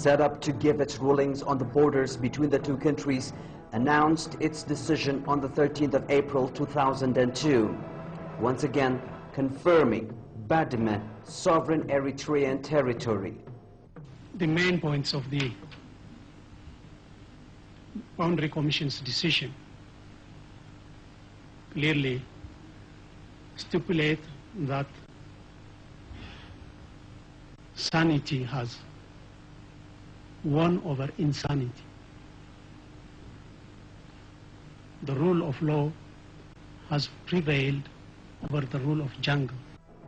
set up to give its rulings on the borders between the two countries, announced its decision on the 13th of April 2002, once again confirming Badme sovereign Eritrean territory. The main points of the Boundary Commission's decision clearly stipulate that sanity has won over insanity. The rule of law has prevailed over the rule of jungle.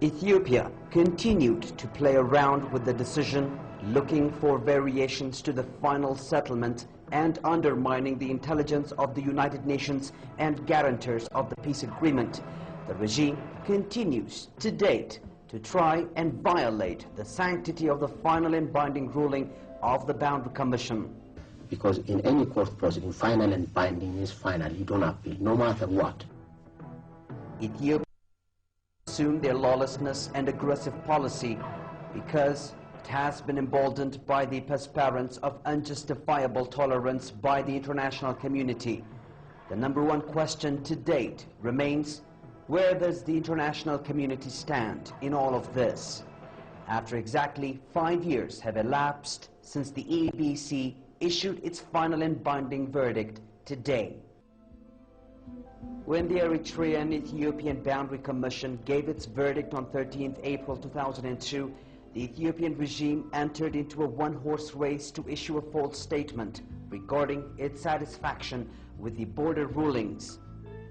Ethiopia continued to play around with the decision, looking for variations to the final settlement and undermining the intelligence of the United Nations and guarantors of the peace agreement. The regime continues to date to try and violate the sanctity of the final and binding ruling of the Boundary Commission. Because in any court proceeding, final and binding is final. You don't appeal, no matter what. Ethiopia assumed their lawlessness and aggressive policy because it has been emboldened by the perseverance of unjustifiable tolerance by the international community. The number one question to date remains, where does the international community stand in all of this? After exactly 5 years have elapsed since the EBC issued its final and binding verdict today. When the Eritrean and Ethiopian Boundary Commission gave its verdict on 13th April 2002, the Ethiopian regime entered into a one-horse race to issue a false statement regarding its satisfaction with the border rulings.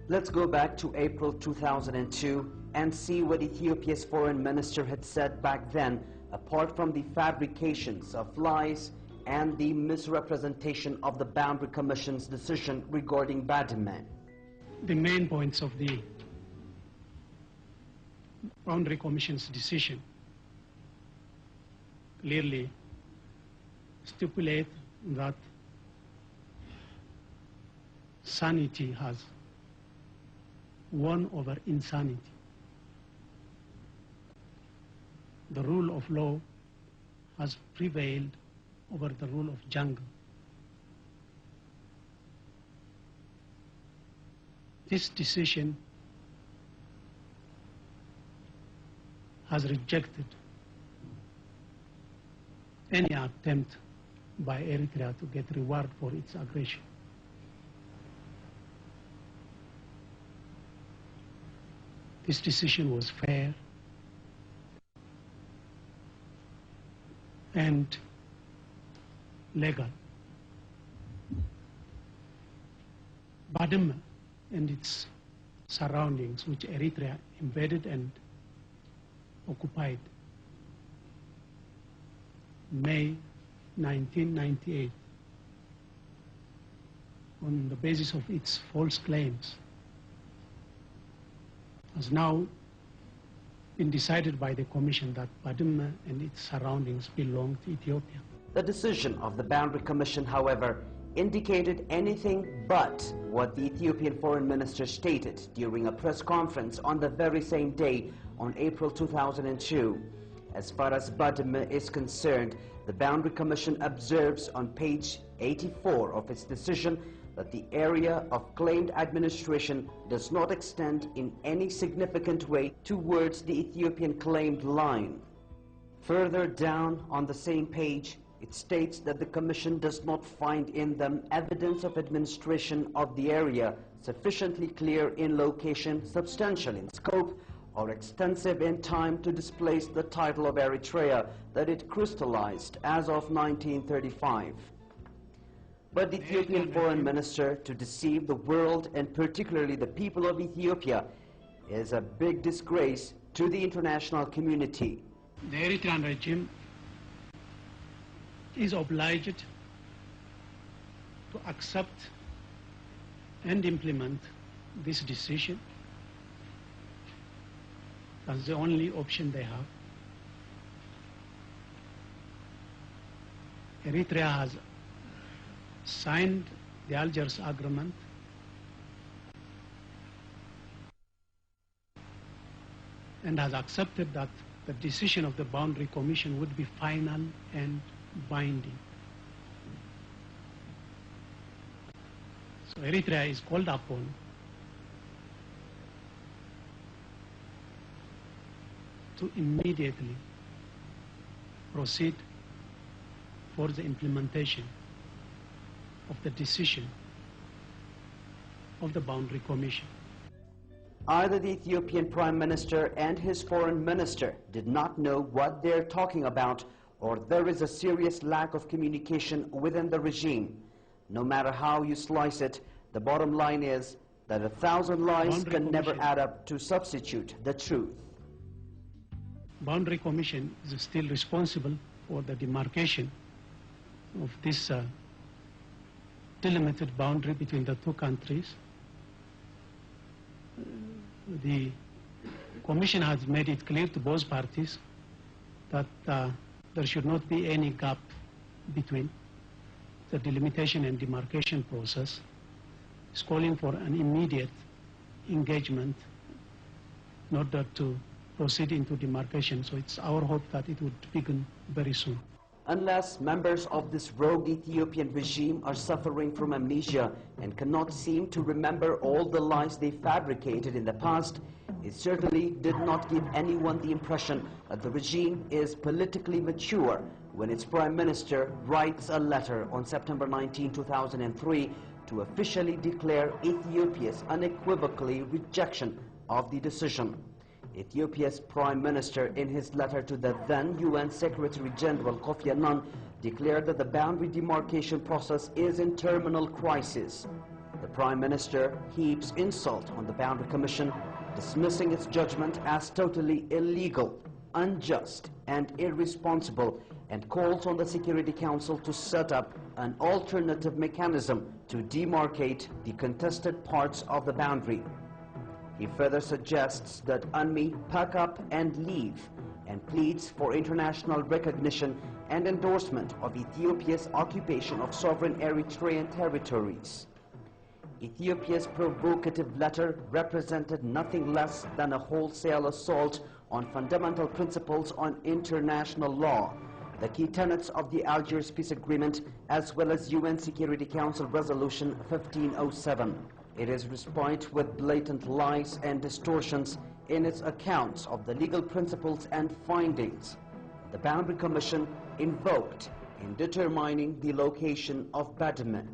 Let's go back to April 2002 and see what Ethiopia's foreign minister had said back then, apart from the fabrications of lies and the misrepresentation of the Boundary Commission's decision regarding Badme. The main points of the Boundary Commission's decision clearly stipulate that sanity has won over insanity. The rule of law has prevailed over the rule of jungle. This decision has rejected any attempt by Eritrea to get reward for its aggression. This decision was fair and legal. Badme and its surroundings, which Eritrea invaded and occupied May 1998 on the basis of its false claims, has now been decided by the Commission that Badme and its surroundings belong to Ethiopia. The decision of the Boundary Commission, however, indicated anything but what the Ethiopian foreign minister stated during a press conference on the very same day on April 2002. As far as Badme is concerned, the Boundary Commission observes on page 84 of its decision that the area of claimed administration does not extend in any significant way towards the Ethiopian claimed line. Further down on the same page, it states that the Commission does not find in them evidence of administration of the area sufficiently clear in location, substantial in scope, or extensive in time to displace the title of Eritrea that it crystallized as of 1935. But the Ethiopian foreign minister, to deceive the world and particularly the people of Ethiopia, is a big disgrace to the international community. The Eritrean regime is obliged to accept and implement this decision. That's the only option they have. Eritrea has signed the Algiers Agreement and has accepted that the decision of the Boundary Commission would be final and binding. So Eritrea is called upon to immediately proceed for the implementation of the decision of the Boundary Commission. Either the Ethiopian Prime Minister and his Foreign Minister did not know what they're talking about, or there is a serious lack of communication within the regime. No matter how you slice it, the bottom line is that 1,000 lies can never add up to substitute the truth. Boundary Commission is still responsible for the demarcation of this delimited boundary between the two countries. The Commission has made it clear to both parties that there should not be any gap between the delimitation and demarcation process. It's calling for an immediate engagement in order to proceed into demarcation. So it's our hope that it would begin very soon. Unless members of this rogue Ethiopian regime are suffering from amnesia and cannot seem to remember all the lies they fabricated in the past, it certainly did not give anyone the impression that the regime is politically mature when its Prime Minister writes a letter on September 19, 2003 to officially declare Ethiopia's unequivocally rejection of the decision. Ethiopia's Prime Minister, in his letter to the then UN Secretary General Kofi Annan, declared that the boundary demarcation process is in terminal crisis. The Prime Minister heaps insult on the Boundary Commission, dismissing its judgment as totally illegal, unjust, and irresponsible, and calls on the Security Council to set up an alternative mechanism to demarcate the contested parts of the boundary. He further suggests that UNMI pack up and leave, and pleads for international recognition and endorsement of Ethiopia's occupation of sovereign Eritrean territories. Ethiopia's provocative letter represented nothing less than a wholesale assault on fundamental principles on international law, the key tenets of the Algiers Peace Agreement, as well as UN Security Council Resolution 1507. It is responsive with blatant lies and distortions in its accounts of the legal principles and findings the Boundary Commission invoked in determining the location of Badme.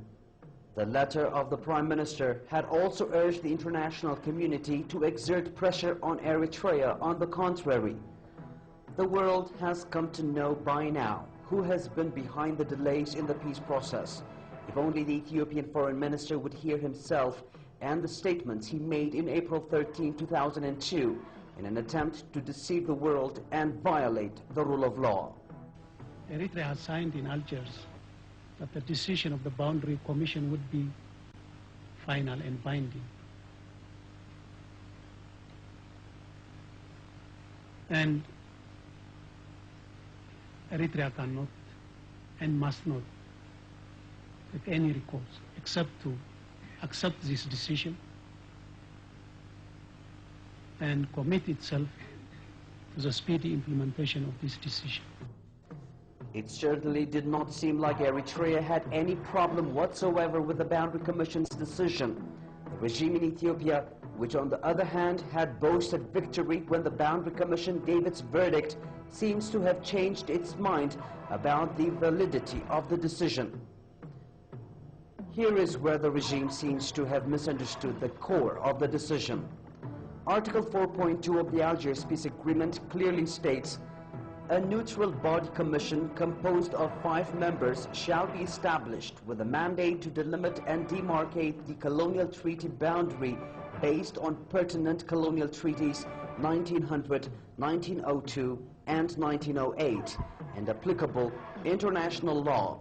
The letter of the Prime Minister had also urged the international community to exert pressure on Eritrea on the contrary. The world has come to know by now who has been behind the delays in the peace process. If only the Ethiopian Foreign Minister would hear himself and the statements he made in April 13, 2002 in an attempt to deceive the world and violate the rule of law. Eritrea has signed in Algiers that the decision of the Boundary Commission would be final and binding. And Eritrea cannot and must not take any recourse except to accept this decision and commit itself to the speedy implementation of this decision. It certainly did not seem like Eritrea had any problem whatsoever with the Boundary Commission's decision. The regime in Ethiopia, which on the other hand had boasted victory when the Boundary Commission gave its verdict, seems to have changed its mind about the validity of the decision. Here is where the regime seems to have misunderstood the core of the decision. Article 4.2 of the Algiers Peace Agreement clearly states, "A neutral body commission composed of 5 members shall be established with a mandate to delimit and demarcate the colonial treaty boundary based on pertinent colonial treaties 1900, 1902, and 1908, and applicable international law."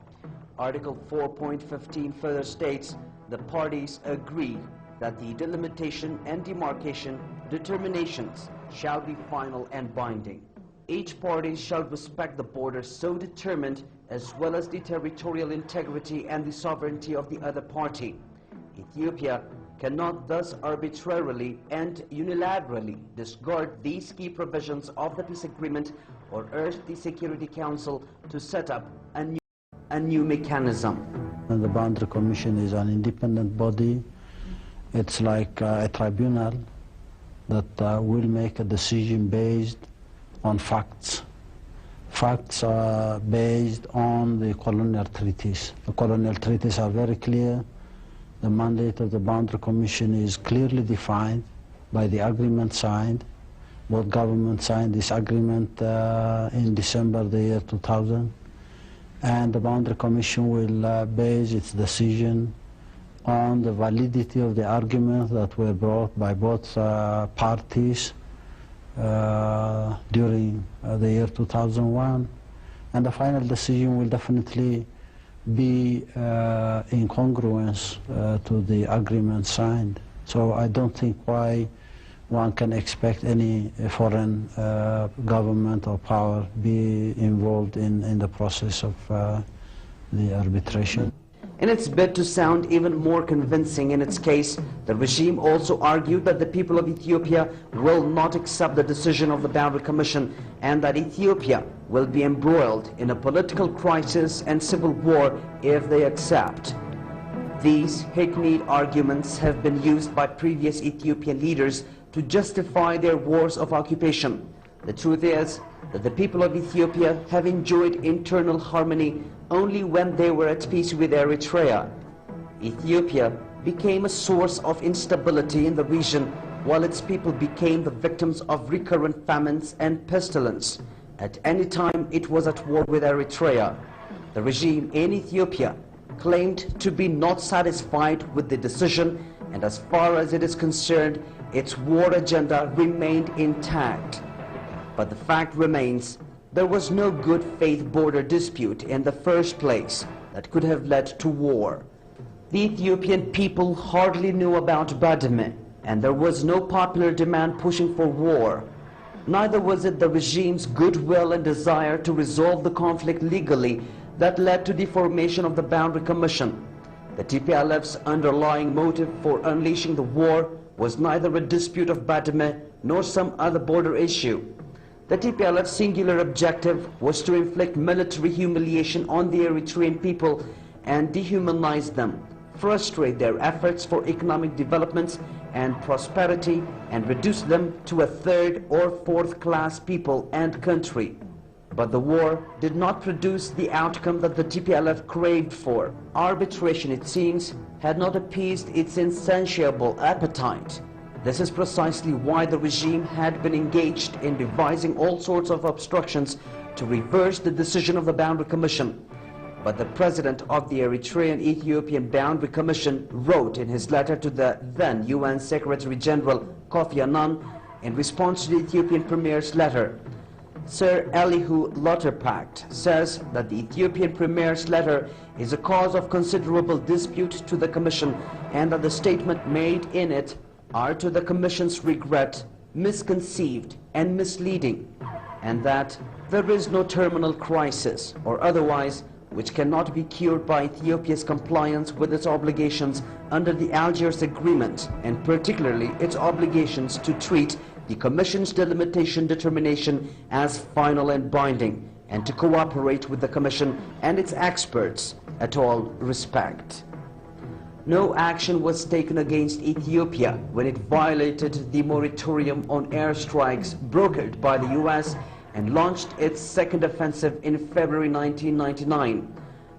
Article 4.15 further states, "The parties agree that the delimitation and demarcation determinations shall be final and binding. Each party shall respect the borders so determined, as well as the territorial integrity and the sovereignty of the other party. Ethiopia cannot thus arbitrarily and unilaterally discard these key provisions of the peace agreement or urge the Security Council to set up a new mechanism." And the Boundary Commission is an independent body. It's like a tribunal that will make a decision based on facts. Facts are based on the colonial treaties. The colonial treaties are very clear. The mandate of the Boundary Commission is clearly defined by the agreement signed. Both governments signed this agreement in December the year 2000. And the Boundary Commission will base its decision on the validity of the arguments that were brought by both parties during the year 2001, and the final decision will definitely be in congruence to the agreement signed. So I don't think why one can expect any foreign government or power be involved in the process of the arbitration. In its bid to sound even more convincing in its case, the regime also argued that the people of Ethiopia will not accept the decision of the Boundary Commission and that Ethiopia will be embroiled in a political crisis and civil war if they accept. These hackneyed arguments have been used by previous Ethiopian leaders to justify their wars of occupation. The truth is that the people of Ethiopia have enjoyed internal harmony only when they were at peace with Eritrea. Ethiopia became a source of instability in the region, while its people became the victims of recurrent famines and pestilence. At any time it was at war with Eritrea. The regime in Ethiopia claimed to be not satisfied with the decision, and as far as it is concerned, its war agenda remained intact. But the fact remains, there was no good faith border dispute in the first place that could have led to war. The Ethiopian people hardly knew about Badme, and there was no popular demand pushing for war. Neither was it the regime's goodwill and desire to resolve the conflict legally that led to the formation of the Boundary Commission. The TPLF's underlying motive for unleashing the war was neither a dispute of Badme nor some other border issue. The TPLF's singular objective was to inflict military humiliation on the Eritrean people and dehumanize them, frustrate their efforts for economic developments and prosperity, and reduce them to a third or fourth class people and country. But the war did not produce the outcome that the TPLF craved for. Arbitration, it seems, had not appeased its insatiable appetite. This is precisely why the regime had been engaged in devising all sorts of obstructions to reverse the decision of the Boundary Commission. But the president of the Eritrean and Ethiopian Boundary Commission wrote in his letter to the then UN Secretary General Kofi Annan in response to the Ethiopian Premier's letter. Sir Elihu Lauterpacht says that the Ethiopian Premier's letter is a cause of considerable dispute to the Commission, and that the statement made in it are, to the Commission's regret, misconceived and misleading, and that there is no terminal crisis or otherwise which cannot be cured by Ethiopia's compliance with its obligations under the Algiers Agreement, and particularly its obligations to treat the Commission's delimitation determination as final and binding, and to cooperate with the Commission and its experts at all respect. No action was taken against Ethiopia when it violated the moratorium on airstrikes brokered by the US and launched its second offensive in February 1999.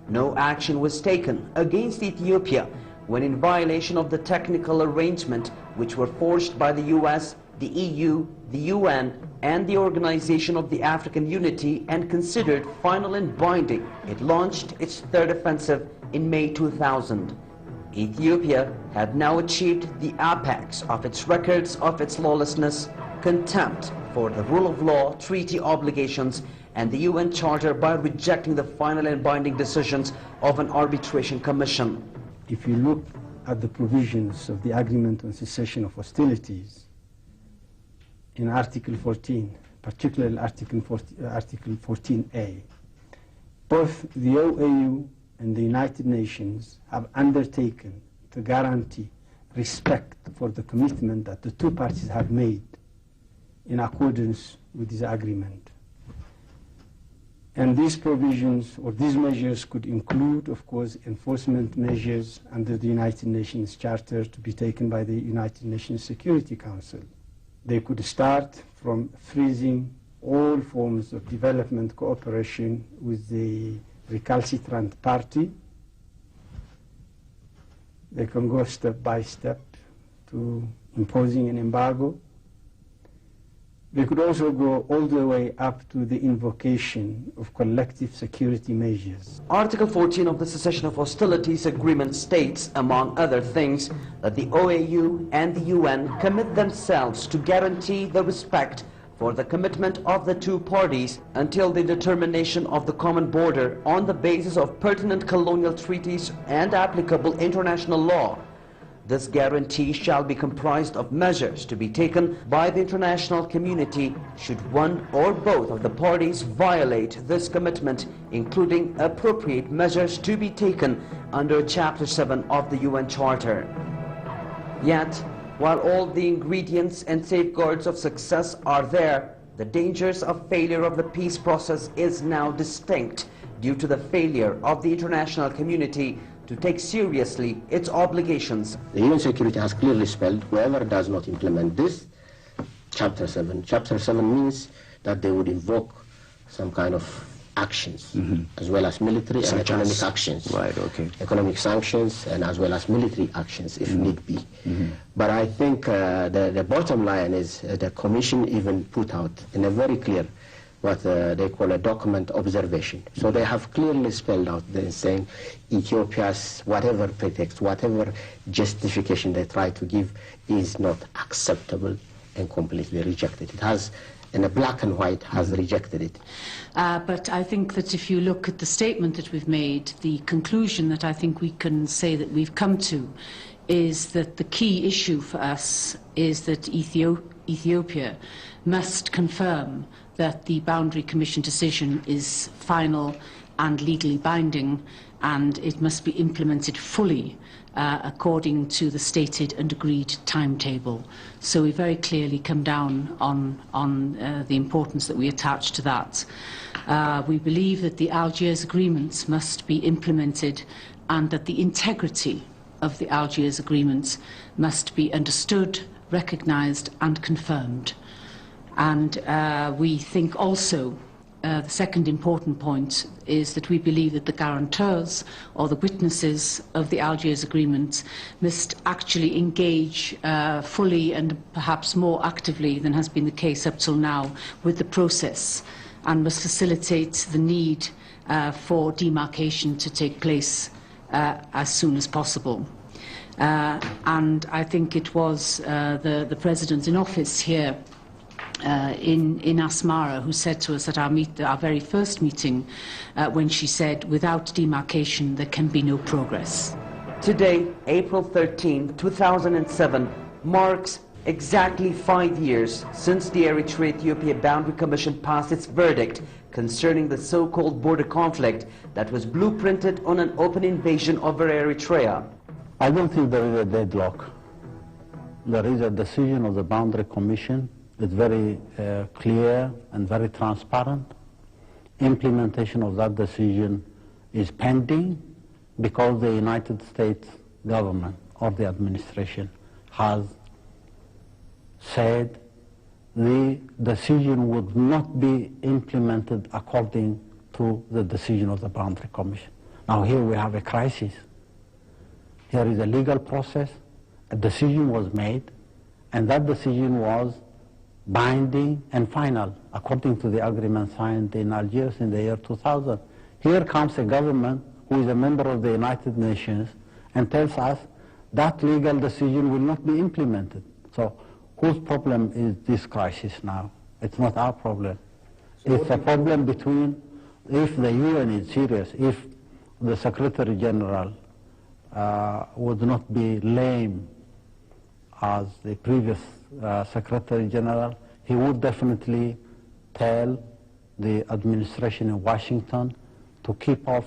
No action was taken against Ethiopia when, in violation of the technical arrangement which were forged by the US, the EU, the UN, and the Organization of the African Unity and considered final and binding, it launched its third offensive in May 2000. Ethiopia had now achieved the apex of its records of its lawlessness, contempt for the rule of law, treaty obligations, and the UN Charter by rejecting the final and binding decisions of an arbitration commission. If you look at the provisions of the Agreement on Cessation of Hostilities in Article 14, particularly Article 14A, both the OAU and the United Nations have undertaken to guarantee respect for the commitment that the two parties have made in accordance with this agreement. And these provisions or these measures could include, of course, enforcement measures under the United Nations Charter to be taken by the United Nations Security Council. They could start from freezing all forms of development cooperation with the recalcitrant party. They can go step by step to imposing an embargo. They could also go all the way up to the invocation of collective security measures. Article 14 of the Cessation of Hostilities Agreement states, among other things, that the OAU and the UN commit themselves to guarantee the respect for the commitment of the two parties until the determination of the common border on the basis of pertinent colonial treaties and applicable international law. This guarantee shall be comprised of measures to be taken by the international community should one or both of the parties violate this commitment, including appropriate measures to be taken under Chapter 7 of the UN Charter. Yet, while all the ingredients and safeguards of success are there, the dangers of failure of the peace process is now distinct due to the failure of the international community to take seriously its obligations. The UN security has clearly spelled whoever does not implement this, Chapter 7. Chapter 7 means that they would invoke some kind of actions, as well as military and economic actions. Right, okay. Economic sanctions and as well as military actions if need be. But I think the bottom line is the Commission even put out in a very clear what they call a document observation. So they have clearly spelled out there saying Ethiopia's whatever pretext, whatever justification they try to give is not acceptable and completely rejected. It has, in a black and white, has rejected it. But I think that if you look at the statement that we've made, the conclusion that I think we can say that we've come to is that the key issue for us is that Ethiopia must confirm that the Boundary Commission decision is final and legally binding, and it must be implemented fully according to the stated and agreed timetable. So we very clearly come down on the importance that we attach to that. We believe that the Algiers agreements must be implemented and that the integrity of the Algiers agreements must be understood, recognised and confirmed. And we think also the second important point is that we believe that the guarantors or the witnesses of the Algiers Agreement must actually engage fully and perhaps more actively than has been the case up till now with the process, and must facilitate the need for demarcation to take place as soon as possible. And I think it was the President in office here in Asmara who said to us at our very first meeting when she said, without demarcation there can be no progress. Today, April 13, 2007, marks exactly 5 years since the Eritrea-Ethiopia Boundary Commission passed its verdict concerning the so-called border conflict that was blueprinted on an open invasion over Eritrea. I don't think there is a deadlock. There is a decision of the Boundary Commission. It's very clear and very transparent. Implementation of that decision is pending because the United States government or the administration has said the decision would not be implemented according to the decision of the Boundary Commission. Now here we have a crisis. Here is a legal process, a decision was made, and that decision was binding and final according to the agreement signed in Algiers in the year 2000. Here comes a government who is a member of the United Nations and tells us that legal decision will not be implemented. So whose problem is this crisis now? It's not our problem. It's a problem between, if the UN is serious, if the Secretary General would not be lame as the previous Secretary General, he would definitely tell the administration in Washington to keep off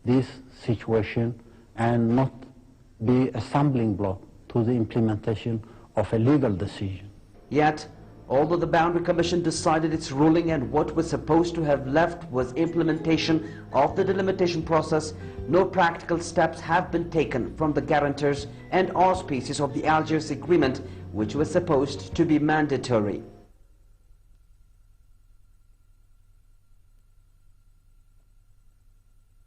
this situation and not be a stumbling block to the implementation of a legal decision. Yet, Although the Boundary Commission decided its ruling and what was supposed to have left was implementation of the delimitation process, no practical steps have been taken from the guarantors and auspices of the Algiers Agreement, which was supposed to be mandatory.